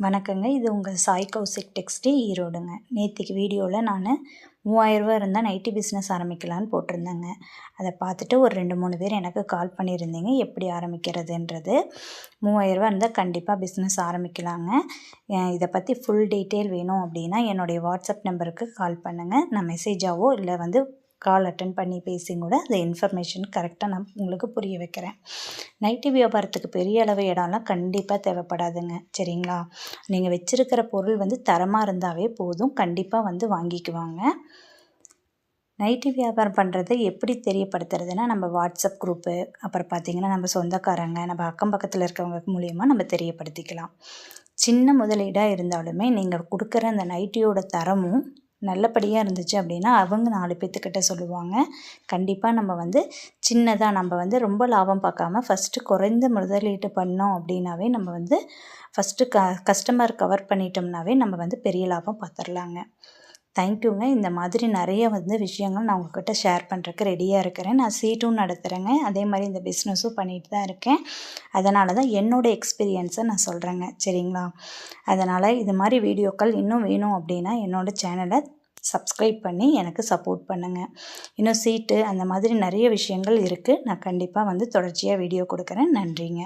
வணக்கங்க. இது உங்கள் சாய் கௌசிக் டெக்ஸ்டி ஈரோடுங்க. நேத்திக்கு வீடியோவில் நான் ரூ. 3000 இருந்தால் நைட்டி பிஸ்னஸ் ஆரம்பிக்கலான்னு போட்டிருந்தேங்க. அதை பார்த்துட்டு ஒரு 2-3 பேர் எனக்கு கால் பண்ணியிருந்தீங்க, எப்படி ஆரம்பிக்கிறதுன்றது. ரூ. 3000 இருந்தால் கண்டிப்பாக பிஸ்னஸ் ஆரம்பிக்கலாங்க. இதை பற்றி ஃபுல் டீட்டெயில் வேணும் அப்படின்னா என்னுடைய வாட்ஸ்அப் நம்பருக்கு கால் பண்ணுங்கள். நான் மெசேஜாவோ இல்லை கால் அட்டன் பண்ணி பேசி கூட அந்த இன்ஃபர்மேஷன் கரெக்டாக நான் உங்களுக்கு புரிய வைக்கிறேன். நைட்டி வியாபாரத்துக்கு பெரிய அளவு இடம்லாம் கண்டிப்பாக தேவைப்படாதுங்க, சரிங்களா? நீங்கள் வச்சுருக்கிற பொருள் தரமாக இருந்தாவே போதும், கண்டிப்பாக வாங்கிக்குவாங்க. நைட்டி வியாபாரம் பண்ணுறதை எப்படி தெரியப்படுத்துறதுன்னா, நம்ம வாட்ஸ்அப் குரூப்பு, அப்புறம் பார்த்திங்கன்னா நம்ம சொந்தக்காரங்க, நம்ம அக்கம் பக்கத்தில் இருக்கவங்க மூலியமாக நம்ம தெரியப்படுத்திக்கலாம். சின்ன முதலீடாக இருந்தாலுமே நீங்கள் கொடுக்குற அந்த நைட்டியோட தரமும் நல்லபடியாக இருந்துச்சு அப்படின்னா அவங்க 4 பேர்த்துக்கிட்ட சொல்லுவாங்க. கண்டிப்பாக நம்ம சின்னதாக நம்ம ரொம்ப லாபம் பார்க்காம ஃபஸ்ட்டு குறைந்த முதலீட்டு பண்ணோம் அப்படின்னாவே நம்ம ஃபஸ்ட்டு கஸ்டமர் கவர் பண்ணிட்டோம்னாவே நம்ம பெரிய லாபம் பார்த்துடலாங்க. தேங்க்யூங்க. இந்த மாதிரி நிறைய விஷயங்கள் நான் உங்கள்கிட்ட ஷேர் பண்ணுறதுக்கு ரெடியாக இருக்கிறேன். நான் சீட்டும் நடத்துகிறேங்க, அதே மாதிரி இந்த பிஸ்னஸும் பண்ணிட்டு தான் இருக்கேன். அதனால தான் என்னோடய எக்ஸ்பீரியன்ஸை நான் சொல்கிறேங்க, சரிங்களா? அதனால் இது மாதிரி வீடியோக்கள் இன்னும் வேணும் அப்படின்னா என்னோடய சேனலை சப்ஸ்கிரைப் பண்ணி எனக்கு சப்போர்ட் பண்ணுங்கள். இன்னும் சீட்டு அந்த மாதிரி நிறைய விஷயங்கள் இருக்குது. நான் கண்டிப்பாக தொடர்ச்சியாக வீடியோ கொடுக்குறேன். நன்றிங்க.